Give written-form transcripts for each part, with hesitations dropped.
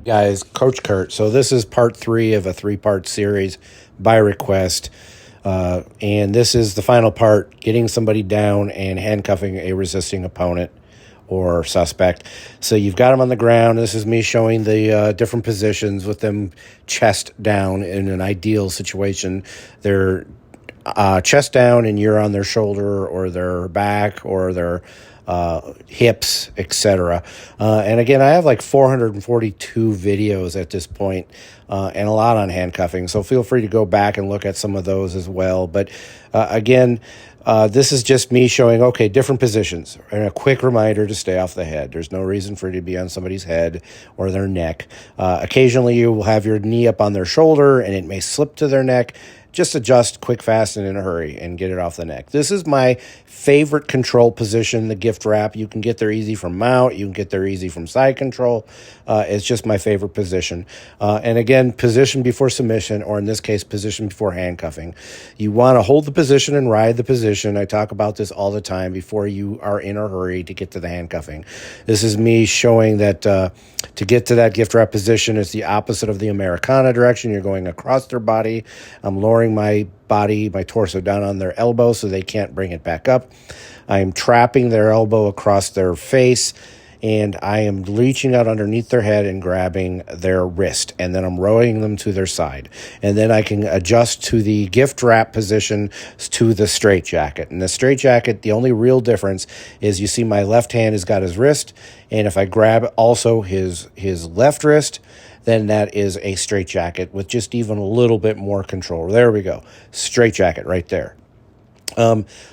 Guys, Coach Kurt. So this is part 3 of a 3-part series by request. And this is the final part, getting somebody down and handcuffing a resisting opponent or suspect. So you've got them on the ground. This is me showing the different positions with them chest down in an ideal situation. They're chest down and you're on their shoulder or their back or their hips, etc. And again, I have like 442 videos at this point, and a lot on handcuffing. So feel free to go back and look at some of those as well. But again, this is just me showing, okay, different positions and a quick reminder to stay off the head. There's no reason for you to be on somebody's head or their neck. Occasionally you will have your knee up on their shoulder and it may slip to their neck. Just adjust quick, fast, and in a hurry and get it off the neck. This is my favorite control position, the gift wrap. You can get there easy from mount. You can get there easy from side control. It's just my favorite position. And again, position before submission, or in this case, position before handcuffing. You want to hold the position and ride the position. I talk about this all the time before you are in a hurry to get to the handcuffing. This is me showing that to get to that gift wrap position is the opposite of the Americana direction. You're going across their body. I'm lowering my body, my torso down on their elbow so they can't bring it back up. I am trapping their elbow across their face, and I am reaching out underneath their head and grabbing their wrist, and then I'm rowing them to their side. And then I can adjust to the gift wrap position to the straight jacket. And the straight jacket, the only real difference is you see my left hand has got his wrist, and if I grab also his left wrist, then that is a straight jacket with just even a little bit more control. There we go. Straight jacket right there.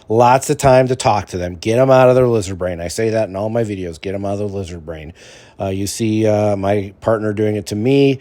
Lots of time to talk to them. Get them out of their lizard brain. I say that in all my videos. Get them out of their lizard brain. You see my partner doing it to me.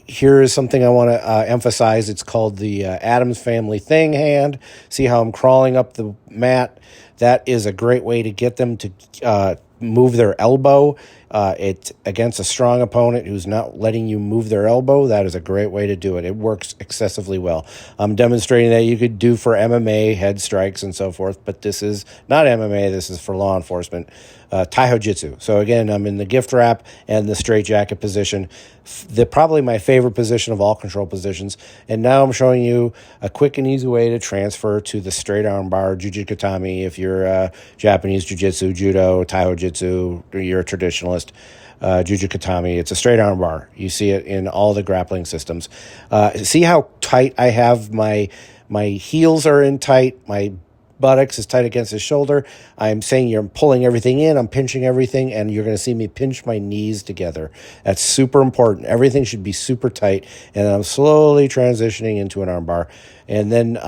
Here is something I want to emphasize. It's called the Addams Family Thing hand. See how I'm crawling up the mat? That is a great way to get them to move their elbow. It's against a strong opponent who's not letting you move their elbow. That is a great way to do it. It works excessively well. I'm demonstrating that you could do for MMA, head strikes, and so forth, but this is not MMA. This is for law enforcement. Taiho Jutsu. So again, I'm in the gift wrap and the straight jacket position. Probably my favorite position of all control positions. And now I'm showing you a quick and easy way to transfer to the straight arm bar, Jujutsu. If you're Japanese Jiu-Jitsu, Judo, Taiho Jutsu, or you're a traditionalist, Jujutsu. It's a straight arm bar. You see it in all the grappling systems. See how tight I have my heels are in tight, my buttocks is tight against his shoulder. I'm saying you're pulling everything in, I'm pinching everything, and you're going to see me pinch my knees together. That's super important. Everything should be super tight, and I'm slowly transitioning into an arm bar. And then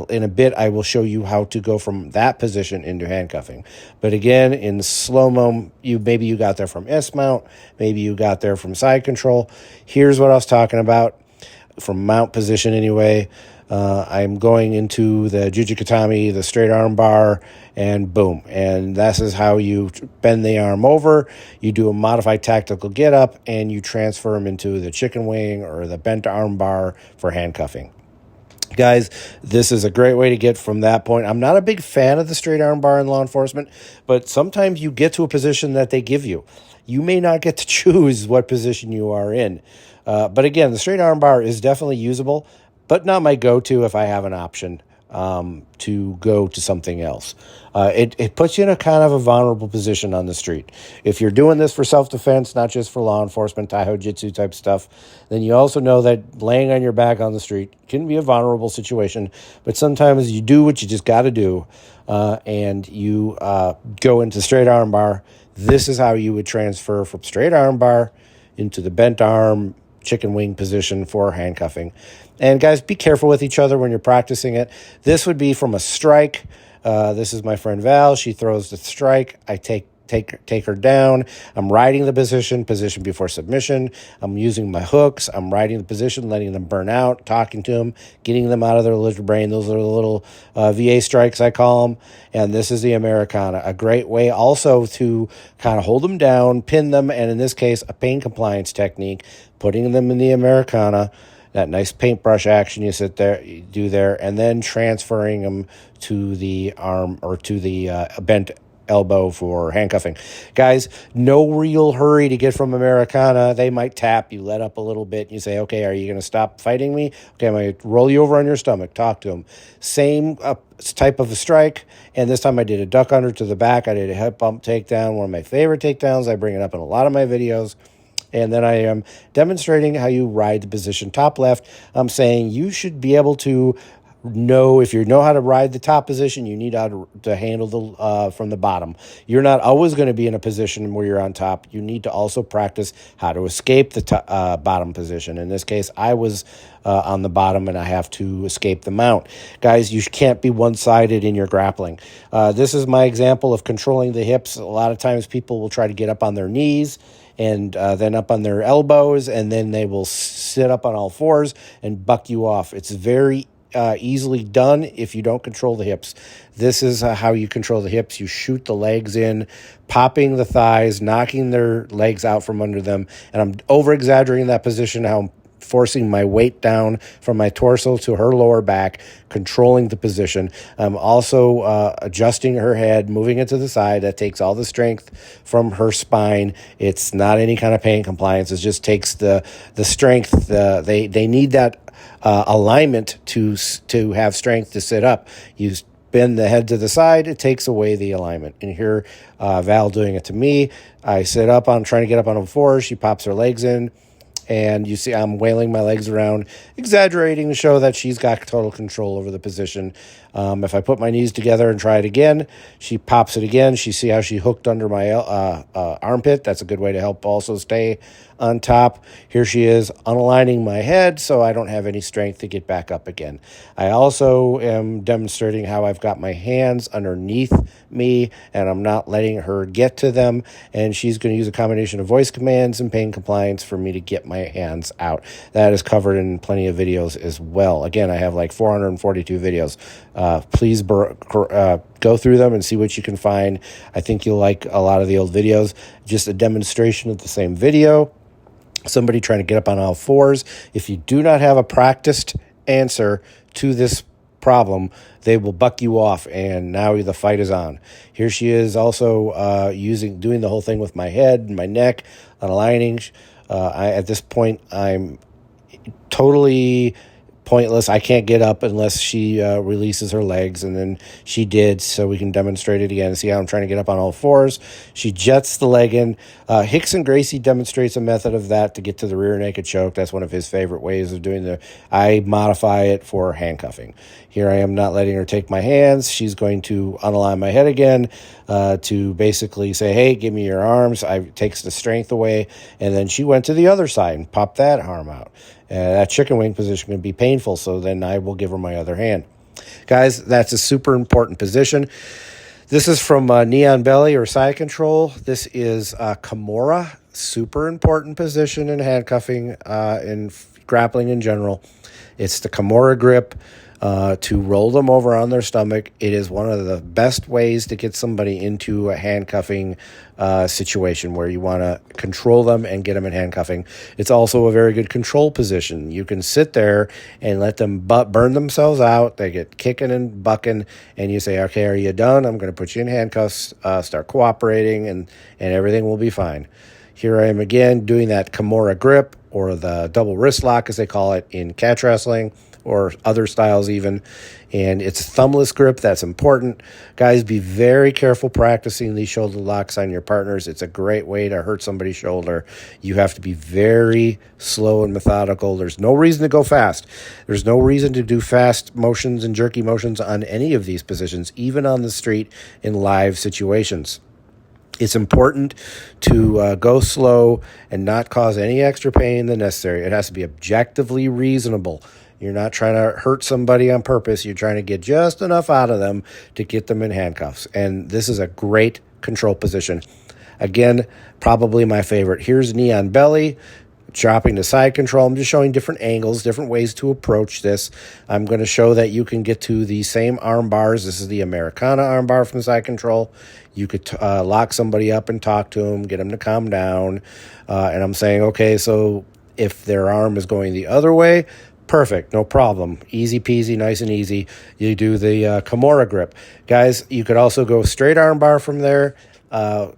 in a bit, I will show you how to go from that position into handcuffing. But again, in slow-mo, maybe you got there from S-mount, maybe you got there from side control. Here's what I was talking about, from mount position anyway. I'm going into the Jujutsu, the straight arm bar, and boom. And this is how you bend the arm over. You do a modified tactical get up, and you transfer them into the chicken wing or the bent arm bar for handcuffing. Guys, this is a great way to get from that point. I'm not a big fan of the straight arm bar in law enforcement, but sometimes you get to a position that they give you. You may not get to choose what position you are in. But again, the straight arm bar is definitely usable, but not my go-to if I have an option to go to something else. It puts you in a kind of a vulnerable position on the street. If you're doing this for self-defense, not just for law enforcement, Taiho Jutsu type stuff, then you also know that laying on your back on the street can be a vulnerable situation, but sometimes you do what you just got to do, and you go into straight arm bar. This is how you would transfer from straight arm bar into the bent arm chicken wing position for handcuffing. And guys, be careful with each other when you're practicing it. This would be from a strike. This is my friend Val. She throws the strike. I take her down. I'm riding the position before submission. I'm using my hooks. I'm riding the position, letting them burn out, talking to them, getting them out of their lizard brain. Those are the little VA strikes, I call them. And this is the Americana, a great way also to kind of hold them down, pin them, and in this case, a pain compliance technique, putting them in the Americana, that nice paintbrush action you do there, and then transferring them to the arm or to the bent elbow for handcuffing. Guys, no real hurry to get from Americana. They might tap, you let up a little bit, you say, okay, are you going to stop fighting me? Okay, I'm going to roll you over on your stomach, talk to them. Same type of a strike, and this time I did a duck under to the back. I did a hip bump takedown, one of my favorite takedowns. I bring it up in a lot of my videos. And then I am demonstrating how you ride the position top left. I'm saying you should be able to know, if you know how to ride the top position, you need how to handle the from the bottom. You're not always going to be in a position where you're on top. You need to also practice how to escape the bottom position. In this case, I was on the bottom, and I have to escape the mount. Guys, you can't be one-sided in your grappling. This is my example of controlling the hips. A lot of times people will try to get up on their knees and then up on their elbows, and then they will sit up on all fours and buck you off. It's very easily done if you don't control the hips. This is how you control the hips. You shoot the legs in, popping the thighs, knocking their legs out from under them. And I'm over-exaggerating that position, how I'm forcing my weight down from my torso to her lower back, controlling the position. I'm also adjusting her head, moving it to the side. That takes all the strength from her spine. It's not any kind of pain compliance. It just takes the strength. They need that alignment to have strength to sit up. You bend the head to the side, it takes away the alignment. And here, Val doing it to me. I sit up, I'm trying to get up on all fours. She pops her legs in, and you see I'm wailing my legs around, exaggerating to show that she's got total control over the position. If I put my knees together and try it again, she pops it again. She see how she hooked under my armpit. That's a good way to help also stay on top. Here she is unaligning my head so I don't have any strength to get back up again. I also am demonstrating how I've got my hands underneath me and I'm not letting her get to them, and she's going to use a combination of voice commands and pain compliance for me to get my hands out. That is covered in plenty of videos as well. Again, I have like 442 videos. Please go through them and see what you can find. I think you'll like a lot of the old videos. Just a demonstration of the same video. Somebody trying to get up on all fours. If you do not have a practiced answer to this problem, they will buck you off, and now the fight is on. Here she is also doing the whole thing with my head and my neck, aligning. At this point, I'm totally pointless. I can't get up unless she releases her legs, and then she did, so we can demonstrate it again. See how I'm trying to get up on all fours? She jets the leg in. Rickson Gracie demonstrates a method of that to get to the rear naked choke. That's one of his favorite ways of doing I modify it for handcuffing. Here I am not letting her take my hands. She's going to unalign my head again to basically say, hey, give me your arms. Takes the strength away, and then she went to the other side and popped that arm out. That chicken wing position can be painful, so then I will give her my other hand. Guys, that's a super important position. This is from Neon Belly or Side Control. This is Kimura, super important position in handcuffing and grappling in general. It's the Kimura grip to roll them over on their stomach. It is one of the best ways to get somebody into a handcuffing situation where you want to control them and get them in handcuffing. It's also a very good control position. You can sit there and let them burn themselves out. They get kicking and bucking, and you say, okay, are you done? I'm going to put you in handcuffs, start cooperating, and everything will be fine. Here I am again doing that Kimura grip, or the double wrist lock as they call it in catch wrestling, or other styles even. And it's a thumbless grip. That's important. Guys, be very careful practicing these shoulder locks on your partners. It's a great way to hurt somebody's shoulder. You have to be very slow and methodical. There's no reason to go fast. There's no reason to do fast motions and jerky motions on any of these positions, even on the street in live situations. It's important to go slow and not cause any extra pain than necessary. It has to be objectively reasonable. You're not trying to hurt somebody on purpose. You're trying to get just enough out of them to get them in handcuffs. And this is a great control position. Again, probably my favorite. Here's Neon Belly, dropping to side control. I'm just showing different angles, different ways to approach this. I'm going to show that you can get to the same arm bars. This is the Americana arm bar from side control. You could lock somebody up and talk to them, get them to calm down. And I'm saying, okay, so if their arm is going the other way, Perfect, no problem. Easy peasy, nice and easy. You do the Kimura grip. Guys, you could also go straight arm bar from there, to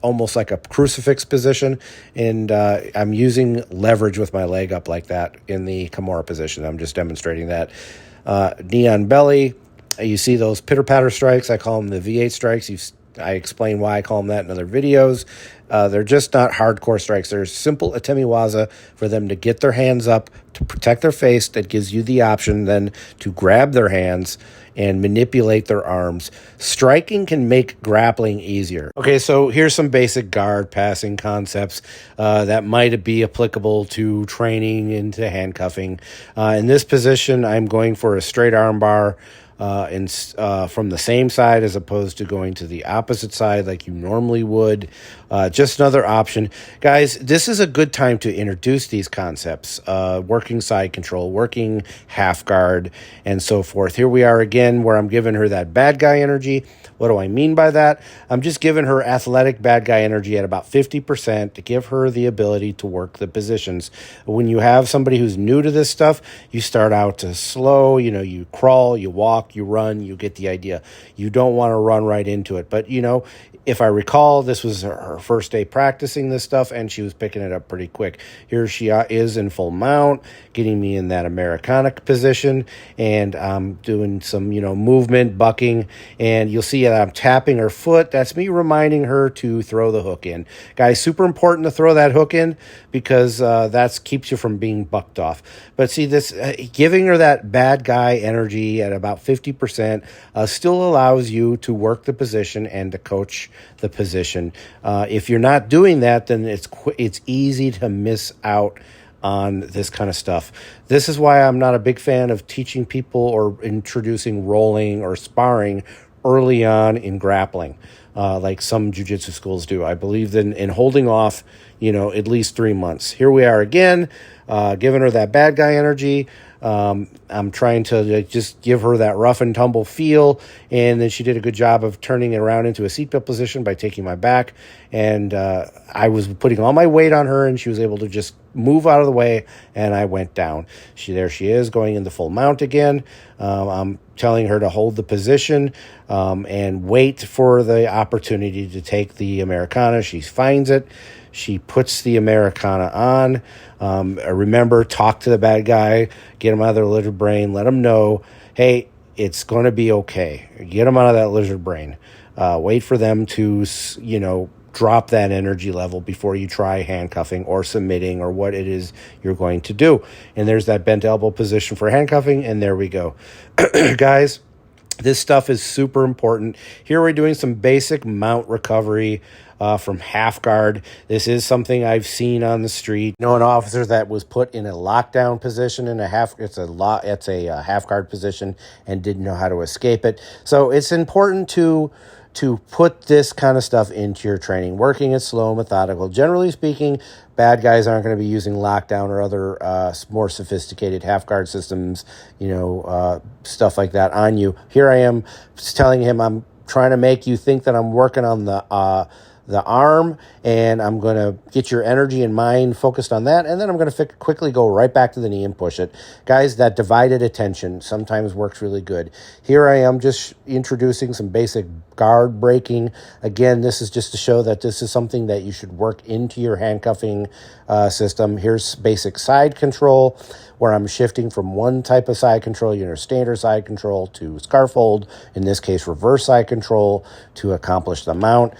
almost like a crucifix position. And I'm using leverage with my leg up like that in the Kimura position. I'm just demonstrating that. Knee on belly. You see those pitter-patter strikes. I call them the V8 strikes. I explain why I call them that in other videos. They're just not hardcore strikes. They're simple atemiwaza for them to get their hands up to protect their face. That gives you the option then to grab their hands and manipulate their arms. Striking can make grappling easier. Okay, so here's some basic guard passing concepts that might be applicable to training into handcuffing. In this position, I'm going for a straight arm bar from the same side as opposed to going to the opposite side like you normally would. Just another option. Guys, this is a good time to introduce these concepts. Working side control, working half guard, and so forth. Here we are again where I'm giving her that bad guy energy. What do I mean by that? I'm just giving her athletic bad guy energy at about 50% to give her the ability to work the positions. When you have somebody who's new to this stuff, you start out slow, you crawl, you walk, you run, you get the idea. You don't want to run right into it. But, if I recall, this was her first day practicing this stuff, and she was picking it up pretty quick. Here she is in full mount, getting me in that Americana position, and I'm doing some, movement, bucking, and you'll see that I'm tapping her foot. That's me reminding her to throw the hook in. Guys, super important to throw that hook in because that keeps you from being bucked off. But see, this giving her that bad guy energy at about 50% still allows you to work the position and to coach the position. If you're not doing that, then it's easy to miss out on this kind of stuff. This is why I'm not a big fan of teaching people or introducing rolling or sparring early on in grappling, like some jiu-jitsu schools do. I believe in holding off, at least 3 months. Here we are again, giving her that bad guy energy. I'm trying to just give her that rough and tumble feel, and then she did a good job of turning it around into a seatbelt position by taking my back, and I was putting all my weight on her, and she was able to just move out of the way, and I went down. There she is, going into full mount again. I'm telling her to hold the position and wait for the opportunity to take the Americana. She finds it. She puts the Americana on. Remember, talk to the bad guy, get him out of their lizard brain, let him know, hey, it's going to be okay. Get him out of that lizard brain. Wait for them to, drop that energy level before you try handcuffing or submitting or what it is you're going to do. And there's that bent elbow position for handcuffing, and there we go. Guys, this stuff is super important. Here we're doing some basic mount recovery from half guard. This is something I've seen on the street. An officer that was put in a lockdown position in it's a half guard position and didn't know how to escape it. So it's important to put this kind of stuff into your training. Working it slow, methodical. Generally speaking, bad guys aren't going to be using lockdown or other more sophisticated half guard systems, stuff like that on you. Here I am telling him I'm trying to make you think that I'm working on the arm, and I'm going to get your energy and mind focused on that, and then I'm going to quickly go right back to the knee and push it. Guys, that divided attention sometimes works really good. Here I am just introducing some basic guard breaking. Again, this is just to show that this is something that you should work into your handcuffing system. Here's basic side control, where I'm shifting from one type of side control, standard side control, to scarf hold, in this case reverse side control, to accomplish the mount.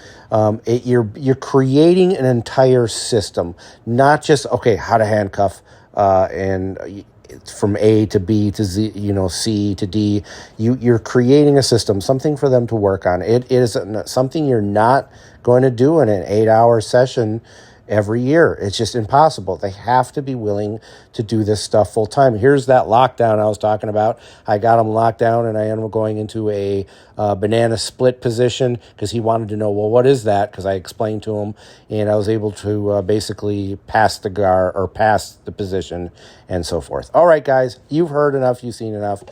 You're creating an entire system, not just, how to handcuff and from A to B to Z, C to D. You're creating a system, something for them to work on. It is something you're not going to do in an 8-hour session every year. It's just impossible. They have to be willing to do this stuff full time. Here's that lockdown I was talking about. I got him locked down, and I ended up going into a banana split position because he wanted to know, well, what is that? Because I explained to him, and I was able to basically pass the guard or pass the position and so forth. All right, guys, you've heard enough. You've seen enough.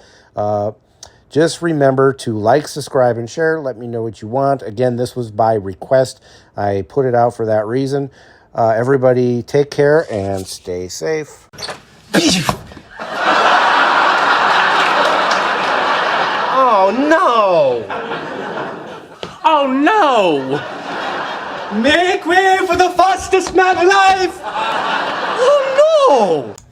Just remember to like, subscribe, and share. Let me know what you want. Again, this was by request. I put it out for that reason. Everybody take care and stay safe. Oh no! Oh no! Make way for the fastest man alive! Oh no!